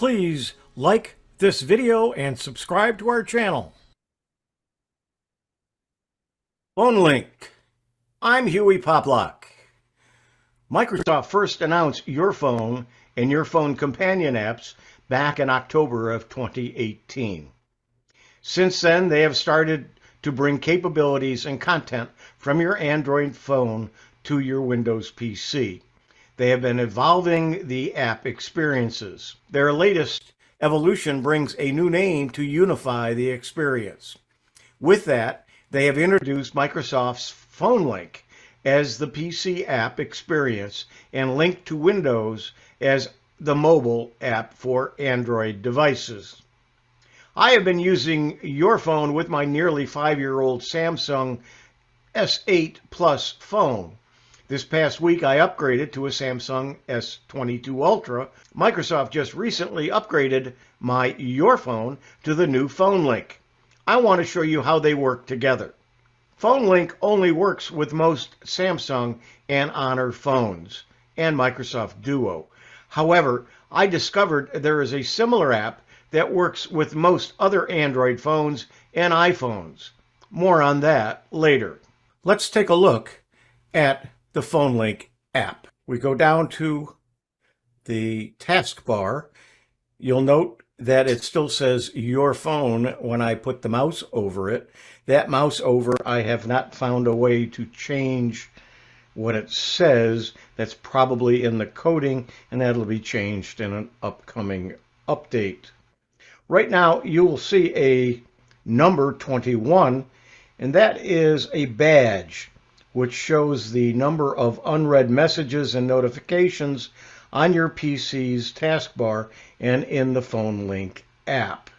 Please like this video and subscribe to our channel. Phone link. I'm Hewie Poplock. Microsoft first announced Your Phone and Your Phone companion apps back in October of 2018. Since then, they have started to bring capabilities and content from your Android phone to your Windows PC. They have been evolving the app experiences. Their latest evolution brings a new name to unify the experience. With that, they have introduced Microsoft's Phone Link as the PC app experience and Link to Windows as the mobile app for Android devices. I have been using Your Phone with my nearly 5-year-old Samsung S8 Plus phone. This past week, I upgraded to a Samsung S22 Ultra. Microsoft just recently upgraded my Your Phone to the new Phone Link. I want to show you how they work together. Phone Link only works with most Samsung and Honor phones and Microsoft Duo. However, I discovered there is a similar app that works with most other Android phones and iPhones. More on that later. Let's take a look at the Phone Link app. We go down to the taskbar. You'll note that it still says Your Phone when I put the mouse over it. That mouse over, I have not found a way to change what it says. That's probably in the coding, and that'll be changed in an upcoming update. Right now, you will see a number 21, and that is a badge which shows the number of unread messages and notifications on your PC's taskbar and in the Phone Link app.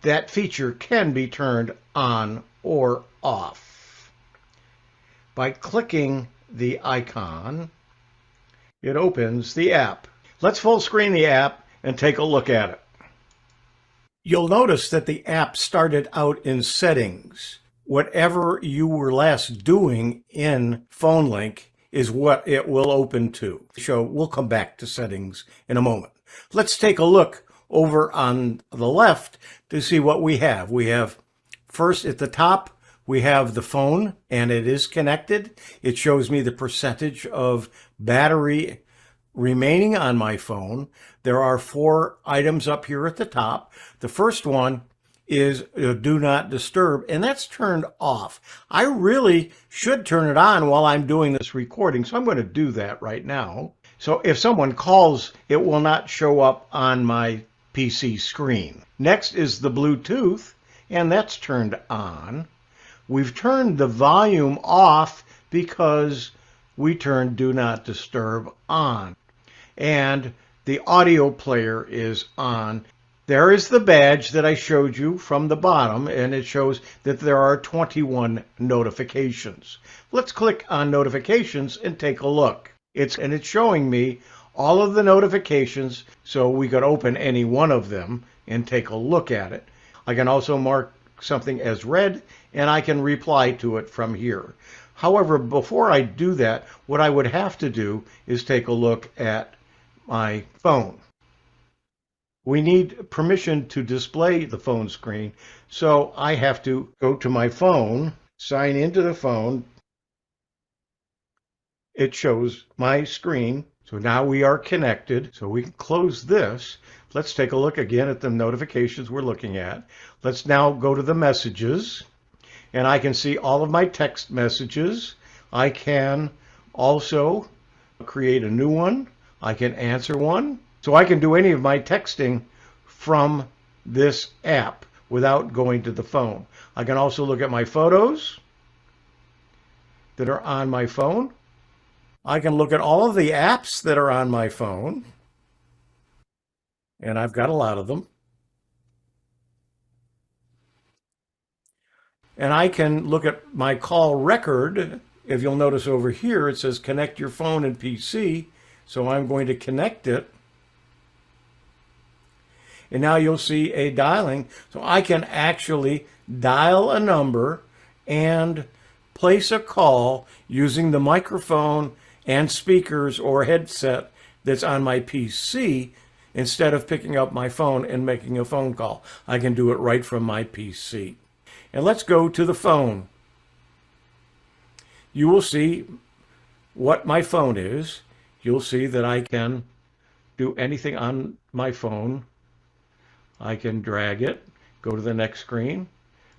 That feature can be turned on or off. By clicking the icon, it opens the app. Let's full screen the app and take a look at it. You'll notice that the app started out in settings. Whatever you were last doing in Phone Link is what it will open to. So we'll come back to settings in a moment. Let's take a look over on the left to see what we have. We have first at the top, we have the phone and it is connected. It shows me the percentage of battery remaining on my phone. There are 4 items up here at the top. The first one is do not disturb, and that's turned off. I really should turn it on while I'm doing this recording, so I'm going to do that right now. So if someone calls, it will not show up on my PC screen. Next is the Bluetooth, and that's turned on. We've turned the volume off because we turned do not disturb on. And the audio player is on. There is the badge that I showed you from the bottom, and it shows that there are 21 notifications. Let's click on notifications and take a look. It's showing me all of the notifications, so we could open any one of them and take a look at it. I can also mark something as read, and I can reply to it from here. However, before I do that, what I would have to do is take a look at my phone. We need permission to display the phone screen, so I have to go to my phone, sign into the phone. It shows my screen, so now we are connected, so we can close this. Let's take a look again at the notifications we're looking at. Let's now go to the messages, and I can see all of my text messages. I can also create a new one. I can answer one. So I can do any of my texting from this app without going to the phone. I can also look at my photos that are on my phone. I can look at all of the apps that are on my phone. And I've got a lot of them. And I can look at my call record. If you'll notice over here, it says connect your phone and PC. So I'm going to connect it. And now you'll see a dialing. So I can actually dial a number and place a call using the microphone and speakers or headset that's on my PC instead of picking up my phone and making a phone call. I can do it right from my PC. And let's go to the phone. You will see what my phone is. You'll see that I can do anything on my phone. I can drag it, go to the next screen,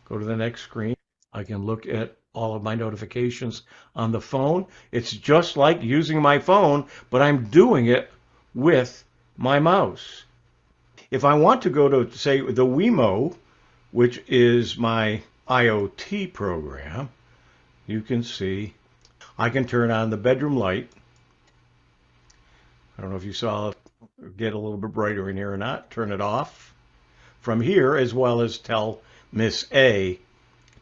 go to the next screen. I can look at all of my notifications on the phone. It's just like using my phone, but I'm doing it with my mouse. If I want to go to, say, the Wemo, which is my IoT program, you can see I can turn on the bedroom light. I don't know if you saw it get a little bit brighter in here or not. Turn it off from here, as well as tell Miss A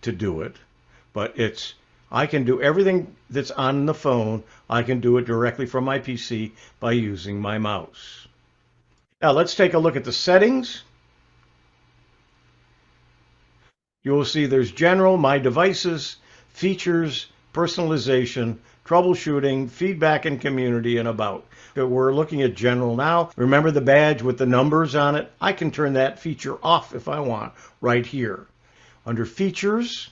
to do it. But I can do everything that's on the phone. I can do it directly from my PC by using my mouse. Now let's take a look at the settings. You'll see there's General, My Devices, Features, Personalization, Troubleshooting, Feedback and Community, and About. We're looking at General now. Remember the badge with the numbers on it? I can turn that feature off if I want, right here. Under Features,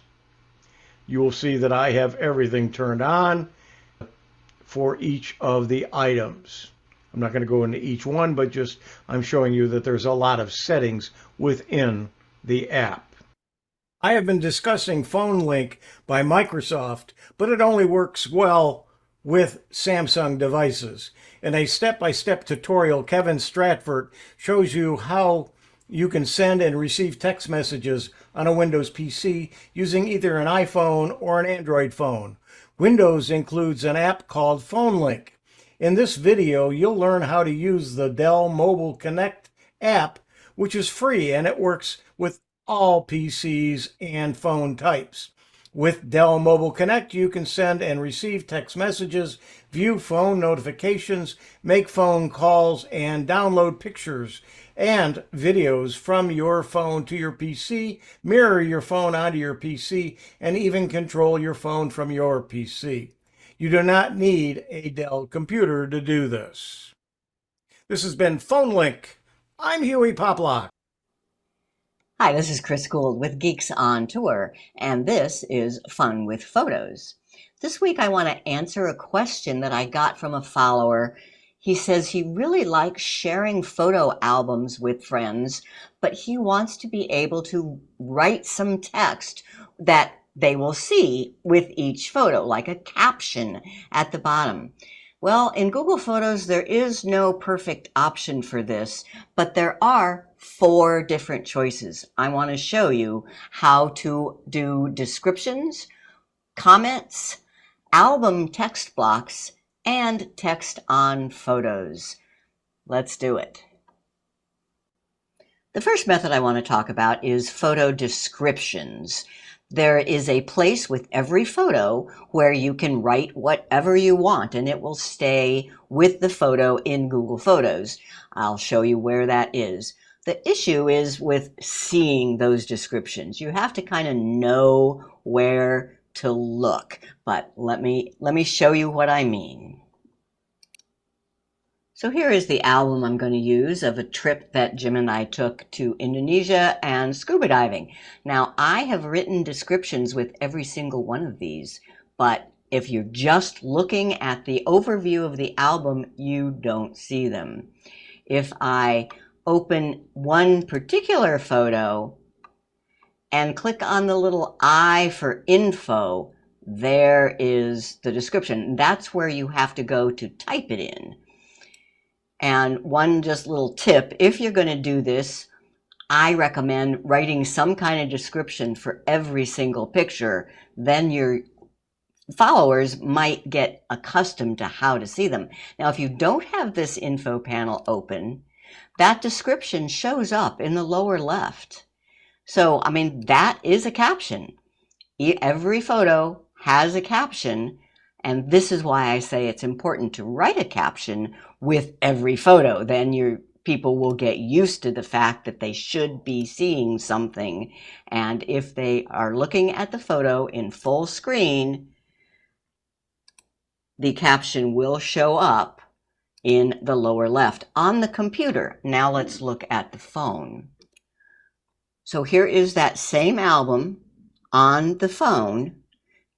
you will see that I have everything turned on for each of the items. I'm not going to go into each one, but just I'm showing you that there's a lot of settings within the app. I have been discussing PhoneLink by Microsoft, but it only works well with Samsung devices. In a step-by-step tutorial, Kevin Stratford shows you how you can send and receive text messages on a Windows PC using either an iPhone or an Android phone. Windows includes an app called PhoneLink. In this video, you'll learn how to use the Dell Mobile Connect app, which is free and it works with all PCs and phone types. With Dell Mobile Connect, you can send and receive text messages, view phone notifications, make phone calls, and download pictures and videos from your phone to your PC, mirror your phone onto your PC, and even control your phone from your PC. You do not need a Dell computer to do this. This has been PhoneLink. I'm Hewie Poplock. Hi, this is Chris Guld with Geeks on Tour, and this is Fun with Photos. This week I want to answer a question that I got from a follower. He says he really likes sharing photo albums with friends, but he wants to be able to write some text that they will see with each photo, like a caption at the bottom. Well, in Google Photos, there is no perfect option for this, but there are 4 different choices. I want to show you how to do descriptions, comments, album text blocks, and text on photos. Let's do it. The first method I want to talk about is photo descriptions. There is a place with every photo where you can write whatever you want and it will stay with the photo in Google Photos. I'll show you where that is. The issue is with seeing those descriptions. You have to kind of know where to look, but let me show you what I mean. So here is the album I'm going to use of a trip that Jim and I took to Indonesia and scuba diving. Now, I have written descriptions with every single one of these, but if you're just looking at the overview of the album, you don't see them. If I open one particular photo and click on the little I for info, there is the description. That's where you have to go to type it in. And one just little tip, if you're going to do this, I recommend writing some kind of description for every single picture. Then your followers might get accustomed to how to see them. Now, if you don't have this info panel open, that description shows up in the lower left. So, I mean, that is a caption. Every photo has a caption. And this is why I say it's important to write a caption with every photo. Then your people will get used to the fact that they should be seeing something. And if they are looking at the photo in full screen, the caption will show up in the lower left on the computer. Now let's look at the phone. So here is that same album on the phone.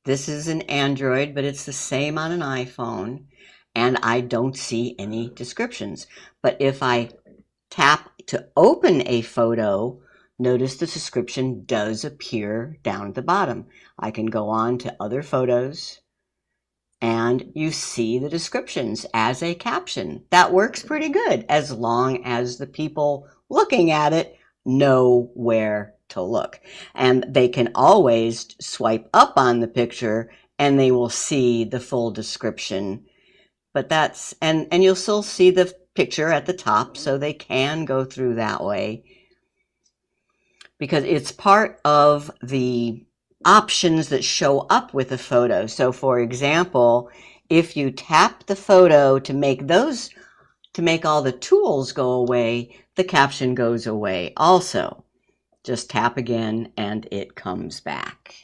This is an Android, but it's the same on an iPhone, and I don't see any descriptions. But if I tap to open a photo, notice the description does appear down at the bottom. I can go on to other photos, and you see the descriptions as a caption. That works pretty good as long as the people looking at it know where to look. And they can always swipe up on the picture and they will see the full description. But that's, and you'll still see the picture at the top, so they can go through that way because it's part of the options that show up with a photo. So for example, if you tap the photo to make all the tools go away, the caption goes away also. Just tap again and it comes back.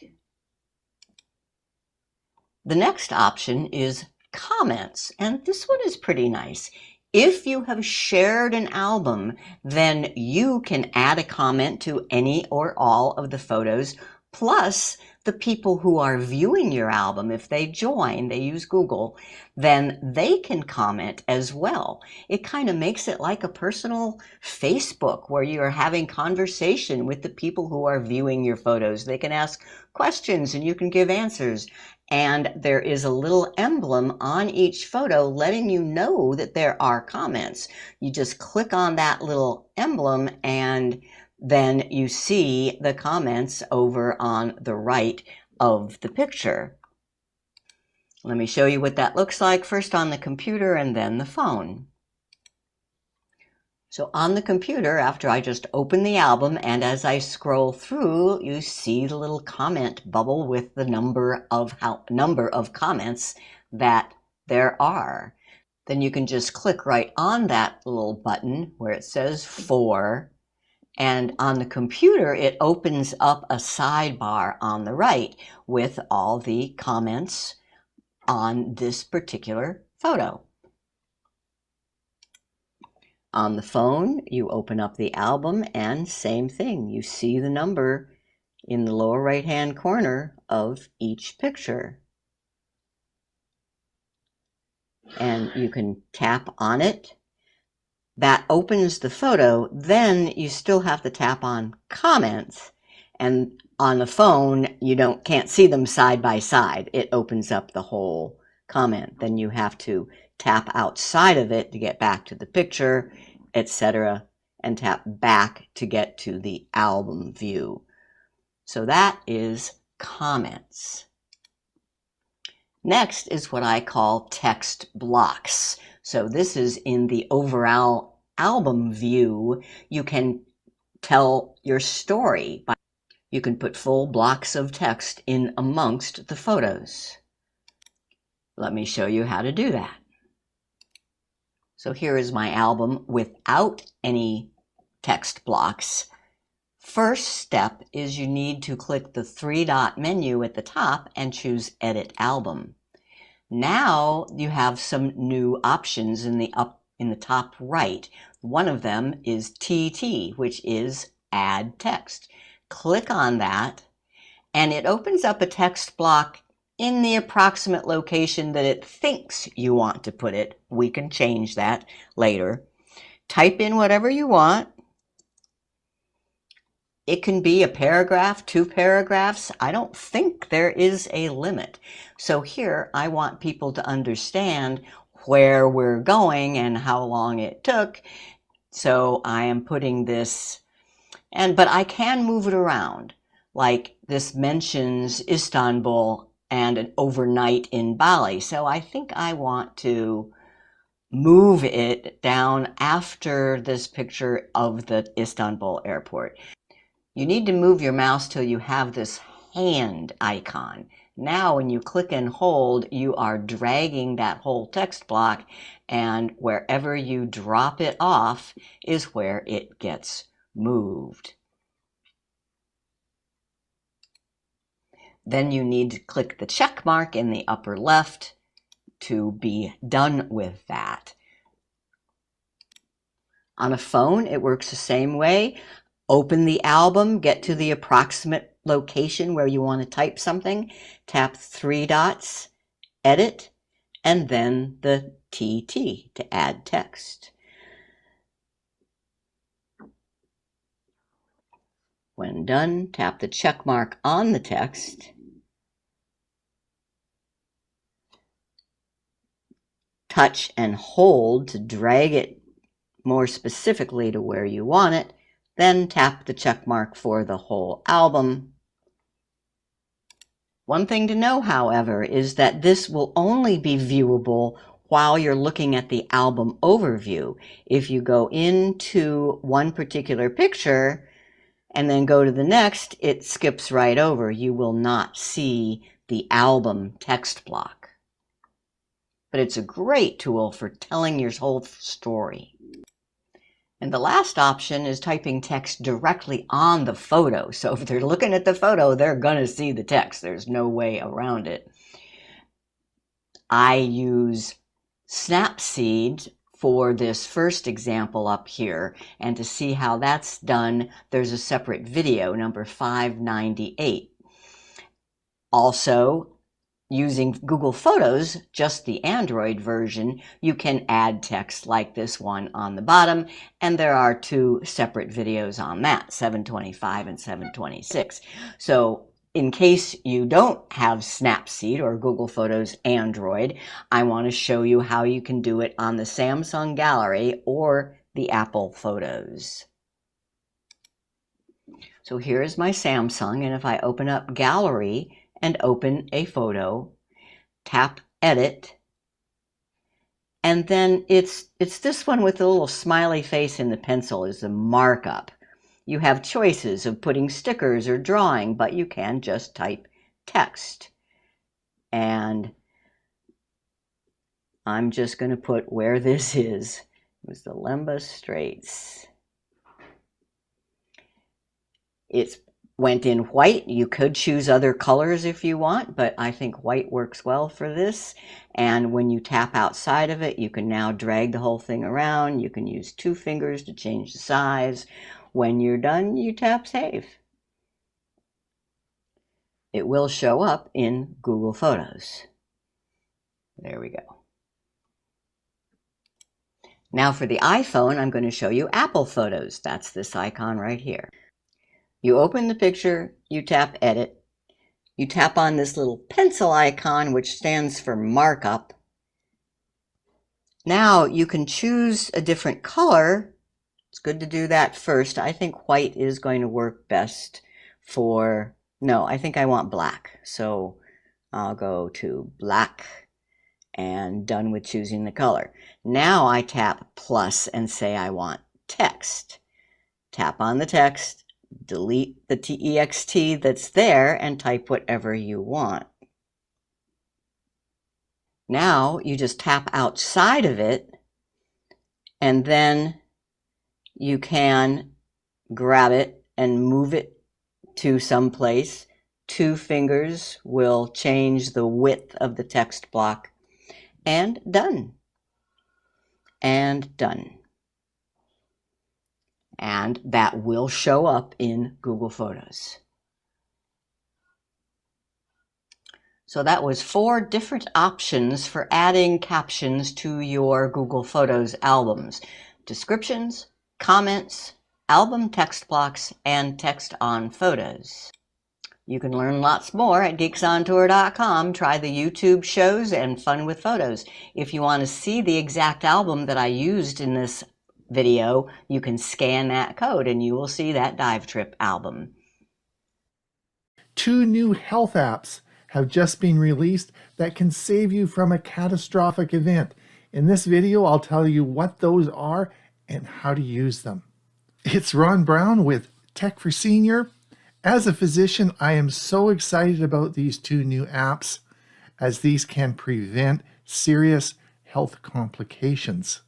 The next option is comments, and this one is pretty nice. If you have shared an album, then you can add a comment to any or all of the photos, plus the people who are viewing your album, if they join, they use Google, then they can comment as well. It kind of makes it like a personal Facebook where you're having conversation with the people who are viewing your photos. They can ask questions and you can give answers. And there is a little emblem on each photo letting you know that there are comments. You just click on that little emblem and then you see the comments over on the right of the picture. Let me show you what that looks like first on the computer and then the phone. So on the computer, after I just open the album, and as I scroll through, you see the little comment bubble with the number of comments that there are. Then you can just click right on that little button where it says 4. And on the computer, it opens up a sidebar on the right with all the comments on this particular photo. On the phone, you open up the album and same thing. You see the number in the lower right-hand corner of each picture. And you can tap on it. That opens the photo. Then you still have to tap on comments. And on the phone, you can't see them side by side. It opens up the whole comment. Then you have to tap outside of it to get back to the picture, etc., and tap back to get to the album view. So that is comments. Next is what I call text blocks. So this is in the overall album view. You can tell your story. You can put full blocks of text in amongst the photos. Let me show you how to do that. So here is my album without any text blocks. First step is you need to click the 3-dot menu at the top and choose Edit Album. Now you have some new options in the top right. One of them is TT, which is Add Text. Click on that and it opens up a text block in the approximate location that it thinks you want to put it. We can change that later. Type in whatever you want. It can be a paragraph, 2 paragraphs. I don't think there is a limit. So here I want people to understand where we're going and how long it took. So I am putting this, but I can move it around. Like this mentions Istanbul and an overnight in Bali. So I think I want to move it down after this picture of the Istanbul airport. You need to move your mouse till you have this hand icon. Now when you click and hold, you are dragging that whole text block, and wherever you drop it off is where it gets moved. Then you need to click the check mark in the upper left to be done with that. On a phone, it works the same way. Open the album, get to the approximate location where you want to type something, tap 3 dots, edit, and then the TT to add text. When done, tap the check mark on the text, touch and hold to drag it more specifically to where you want it, then tap the check mark for the whole album. One thing to know, however, is that this will only be viewable while you're looking at the album overview. If you go into one particular picture and then go to the next, it skips right over. You will not see the album text block. But it's a great tool for telling your whole story. And the last option is typing text directly on the photo. So if they're looking at the photo, they're going to see the text. There's no way around it. I use Snapseed for this first example up here. And to see how that's done, there's a separate video, number 598. Also, using Google Photos, just the Android version, you can add text like this one on the bottom, and there are 2 separate videos on that, 725 and 726. So in case you don't have Snapseed or Google Photos Android, I want to show you how you can do it on the Samsung Gallery or the Apple Photos. So here is my Samsung, and if I open up Gallery and open a photo, tap edit, and then it's this one with the little smiley face in the pencil is the markup. You have choices of putting stickers or drawing, but you can just type text. And I'm just going to put where this is. It was the Lemba Straits. It's went in white. You could choose other colors if you want, but I think white works well for this. And when you tap outside of it, you can now drag the whole thing around. You can use 2 fingers to change the size. When you're done, you tap save. It will show up in Google Photos. There we go. Now for the iPhone, I'm going to show you Apple Photos. That's this icon right here. You open the picture, you tap edit, you tap on this little pencil icon, which stands for markup. Now you can choose a different color. It's good to do that first. I think white is going to work best for, no, I think I want black. So I'll go to black and done with choosing the color. Now I tap plus and say I want text. Tap on the text, delete the text that's there, and type whatever you want. Now you just tap outside of it, and then you can grab it and move it to some place. 2 fingers will change the width of the text block, and done. And done. And that will show up in Google Photos. So that was 4 different options for adding captions to your Google Photos albums: descriptions, comments, album text blocks, and text on photos. You can learn lots more at ℎ𝕬𝕗𝑠𝑜ntour.com. Try the YouTube shows and Fun with Photos. If you want to see the exact album that I used in this video, you can scan that code and you will see that dive trip album. 2 new health apps have just been released that can save you from a catastrophic event. In this video, I'll tell you what those are and how to use them. It's Ron Brown with Tech for Senior. As a physician, I am so excited about these 2 new apps, as these can prevent serious health complications.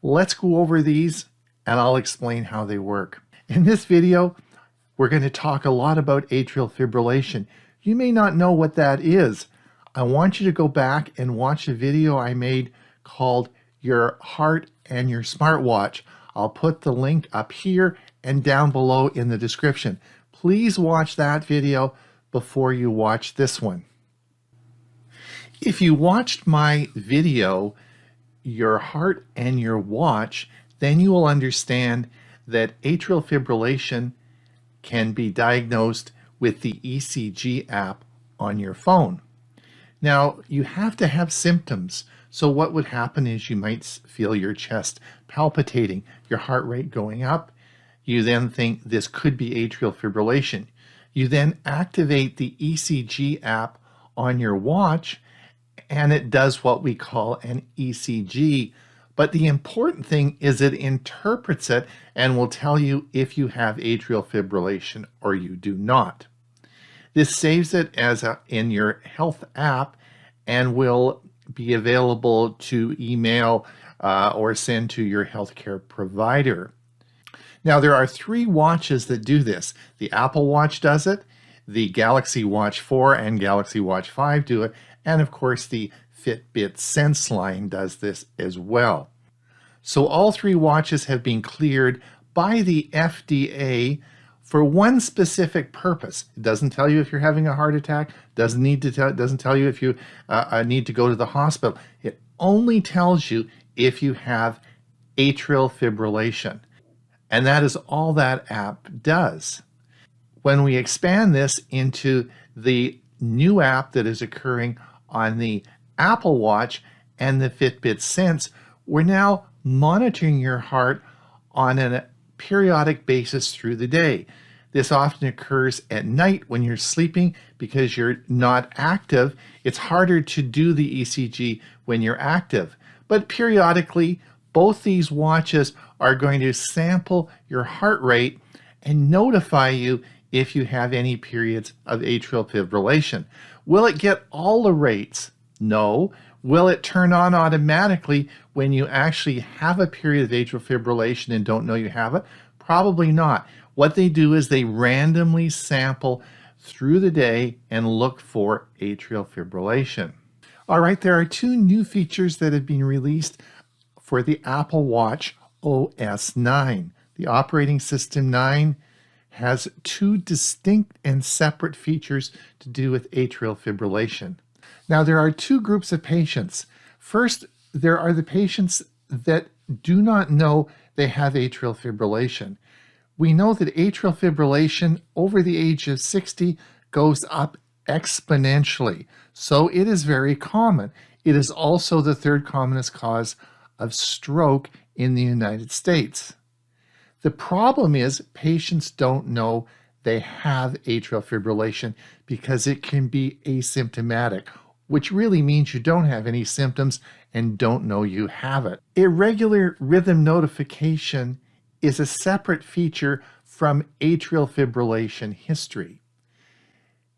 Let's go over these and I'll explain how they work. In this video, we're going to talk a lot about atrial fibrillation. You may not know what that is. I want you to go back and watch a video I made called Your Heart and Your Smartwatch. I'll put the link up here and down below in the description. Please watch that video before you watch this one. If you watched my video, Your Heart and Your Watch, then you will understand that atrial fibrillation can be diagnosed with the ECG app on your phone. Now, you have to have symptoms. So what would happen is you might feel your chest palpitating, your heart rate going up. You then think this could be atrial fibrillation. You then activate the ECG app on your watch, and it does what we call an ECG. But the important thing is it interprets it and will tell you if you have atrial fibrillation or you do not. This saves it in your health app and will be available to email or send to your healthcare provider. Now, there are 3 watches that do this. The Apple Watch does it, the Galaxy Watch 4 and Galaxy Watch 5 do it, and of course the Fitbit Sense line does this as well. So all 3 watches have been cleared by the FDA for one specific purpose. It doesn't tell you if you're having a heart attack, doesn't tell you if you need to go to the hospital. It only tells you if you have atrial fibrillation. And that is all that app does. When we expand this into the new app that is occurring on the Apple Watch and the Fitbit Sense, we're now monitoring your heart on a periodic basis through the day. This often occurs at night when you're sleeping because you're not active. It's harder to do the ECG when you're active. But periodically, both these watches are going to sample your heart rate and notify you if you have any periods of atrial fibrillation. Will it get all the rates? No. Will it turn on automatically when you actually have a period of atrial fibrillation and don't know you have it? Probably not. What they do is they randomly sample through the day and look for atrial fibrillation. All right, there are 2 new features that have been released for the Apple Watch OS 9. The operating system 9 has 2 distinct and separate features to do with atrial fibrillation. Now, there are 2 groups of patients. First, there are the patients that do not know they have atrial fibrillation. We know that atrial fibrillation over the age of 60 goes up exponentially, so it is very common. It is also the 3rd commonest cause of stroke in the United States. The problem is patients don't know they have atrial fibrillation because it can be asymptomatic, which really means you don't have any symptoms and don't know you have it. Irregular rhythm notification is a separate feature from atrial fibrillation history.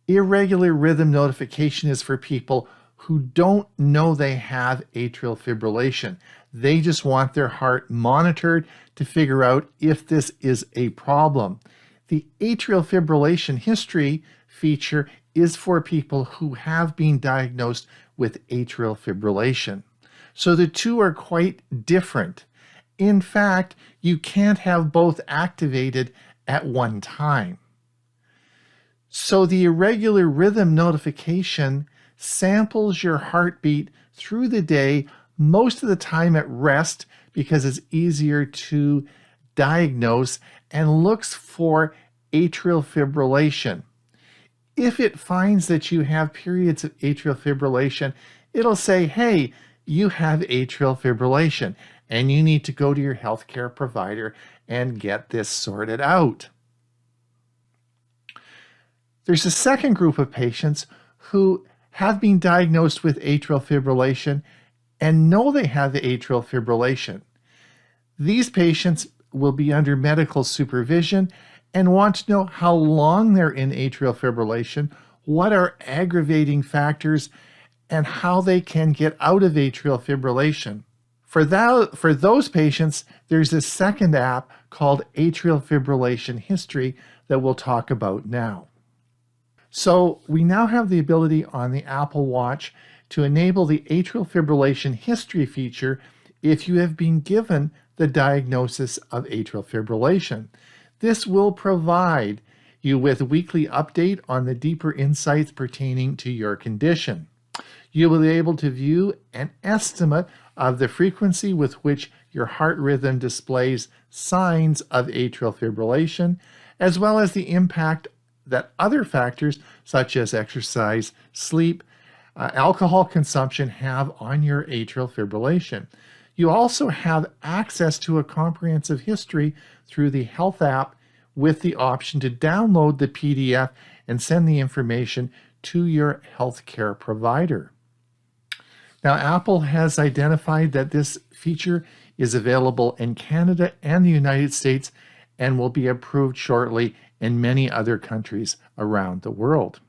Irregular rhythm notification is for people who don't know they have atrial fibrillation. They just want their heart monitored to figure out if this is a problem. The atrial fibrillation history feature is for people who have been diagnosed with atrial fibrillation. So the 2 are quite different. In fact, you can't have both activated at one time. So the irregular rhythm notification samples your heartbeat through the day, most of the time at rest because it's easier to diagnose, and looks for atrial fibrillation. If it finds that you have periods of atrial fibrillation, it'll say, hey, you have atrial fibrillation and you need to go to your healthcare provider and get this sorted out. There's a second group of patients who have been diagnosed with atrial fibrillation and know they have the atrial fibrillation. These patients will be under medical supervision and want to know how long they're in atrial fibrillation, what are aggravating factors, and how they can get out of atrial fibrillation. For those patients, there's a second app called Atrial Fibrillation History that we'll talk about now. So we now have the ability on the Apple Watch to enable the atrial fibrillation history feature if you have been given the diagnosis of atrial fibrillation. This will provide you with a weekly update on the deeper insights pertaining to your condition. You will be able to view an estimate of the frequency with which your heart rhythm displays signs of atrial fibrillation, as well as the impact that other factors such as exercise, sleep, alcohol consumption have on your atrial fibrillation. You also have access to a comprehensive history through the Health app with the option to download the PDF and send the information to your healthcare provider. Now, Apple has identified that this feature is available in Canada and the United States and will be approved shortly in many other countries around the world.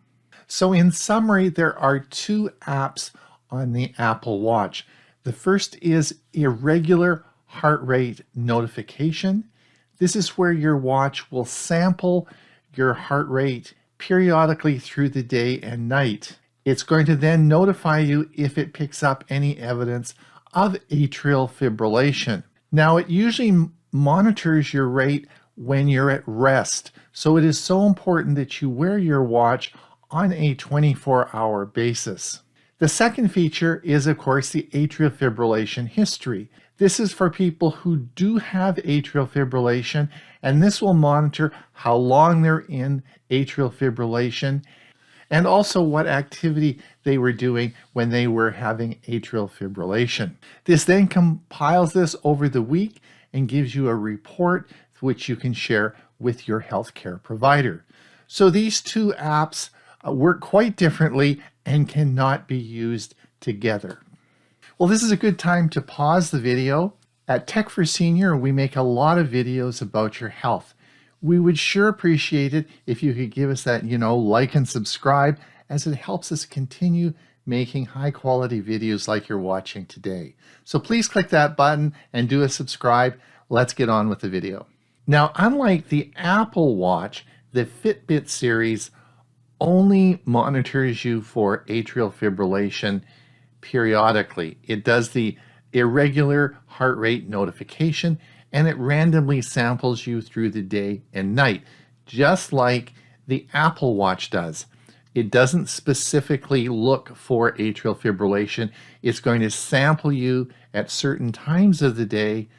So in summary, there are two apps on the Apple Watch. The first is irregular heart rate notification. This is where your watch will sample your heart rate periodically through the day and night. It's going to then notify you if it picks up any evidence of atrial fibrillation. Now, it usually monitors your rate when you're at rest, so it is so important that you wear your watch on a 24-hour basis. The second feature is, of course, the atrial fibrillation history. This is for people who do have atrial fibrillation, and this will monitor how long they're in atrial fibrillation and also what activity they were doing when they were having atrial fibrillation. This then compiles this over the week and gives you a report which you can share with your healthcare provider. So these two apps work quite differently and cannot be used together. Well, this is a good time to pause the video. At Tech for Senior, we make a lot of videos about your health. We would sure appreciate it if you could give us that, like and subscribe, as it helps us continue making high quality videos like you're watching today. So please click that button and do a subscribe. Let's get on with the video. Now, unlike the Apple Watch, the Fitbit series only monitors you for atrial fibrillation periodically. It does the irregular heart rate notification, and it randomly samples you through the day and night, just like the Apple Watch does. It doesn't specifically look for atrial fibrillation. It's going to sample you at certain times of the day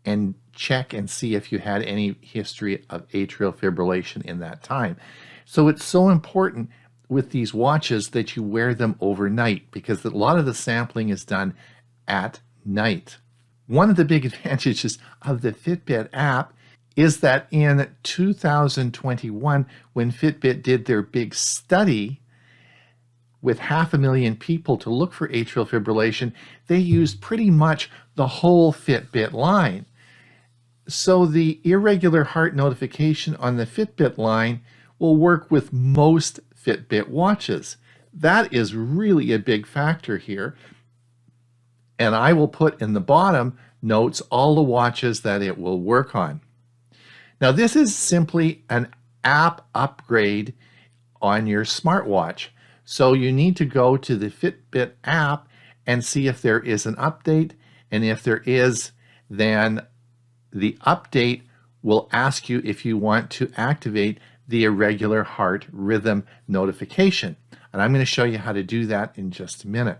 and check and see if you had any history of atrial fibrillation in that time. So it's so important with these watches that you wear them overnight, because a lot of the sampling is done at night. One of the big advantages of the Fitbit app is that in 2021, when Fitbit did their big study with 500,000 people to look for atrial fibrillation, they used pretty much the whole Fitbit line. So the irregular heart notification on the Fitbit line will work with most Fitbit watches. That is really a big factor here. And I will put in the bottom notes all the watches that it will work on. Now, this is simply an app upgrade on your smartwatch. So you need to go to the Fitbit app and see if there is an update. And if there is, then the update will ask you if you want to activate the irregular heart rhythm notification. And I'm going to show you how to do that in just a minute.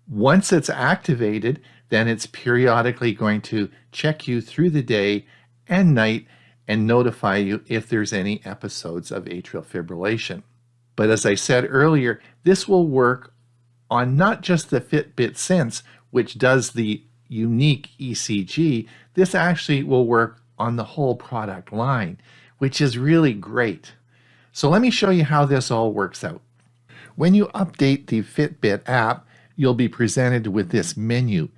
Once it's activated, then it's periodically going to check you through the day and night and notify you if there's any episodes of atrial fibrillation. But as I said earlier, this will work on not just the Fitbit Sense, which does the unique ECG. This actually will work on the whole product line, which is really great. So let me show you how this all works out. When you update the Fitbit app, you'll be presented with this menu,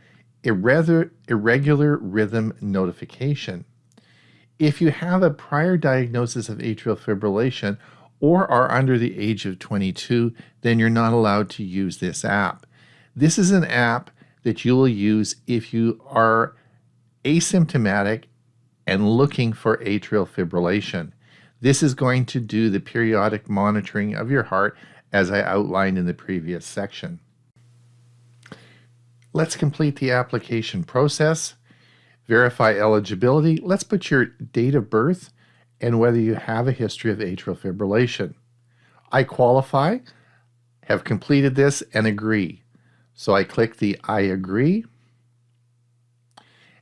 irregular rhythm notification. If you have a prior diagnosis of atrial fibrillation or are under the age of 22, then you're not allowed to use this app. This is an app that you will use if you are asymptomatic and looking for atrial fibrillation. This is going to do the periodic monitoring of your heart as I outlined in the previous section. Let's complete the application process. Verify eligibility. Let's put your date of birth and whether you have a history of atrial fibrillation. I qualify, have completed this, and agree. So I click the I agree,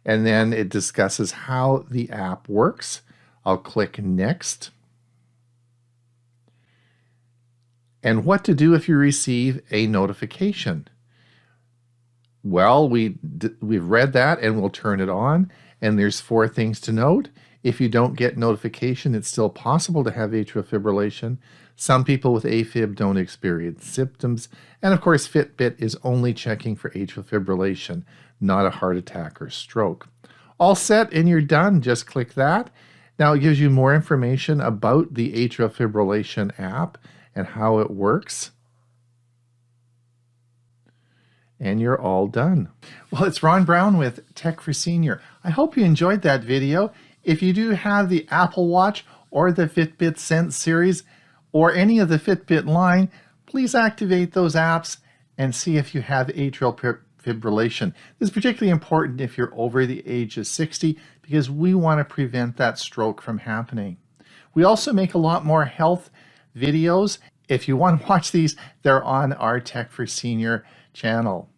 and then it discusses how the app works. I'll click next. And what to do if you receive a notification. Well, we've read that and we'll turn it on. And there's 4 things to note. If you don't get notification, it's still possible to have atrial fibrillation. Some people with AFib don't experience symptoms. And of course, Fitbit is only checking for atrial fibrillation, not a heart attack or stroke. All set and you're done. Just click that. Now it gives you more information about the atrial fibrillation app and how it works. And you're all done. Well, it's Ron Brown with Tech for Senior. I hope you enjoyed that video. If you do have the Apple Watch or the Fitbit Sense series or any of the Fitbit line, please activate those apps and see if you have atrial fibrillation. This is particularly important if you're over the age of 60 because we want to prevent that stroke from happening. We also make a lot more health videos. If you want to watch these, they're on our Tech for Senior channel.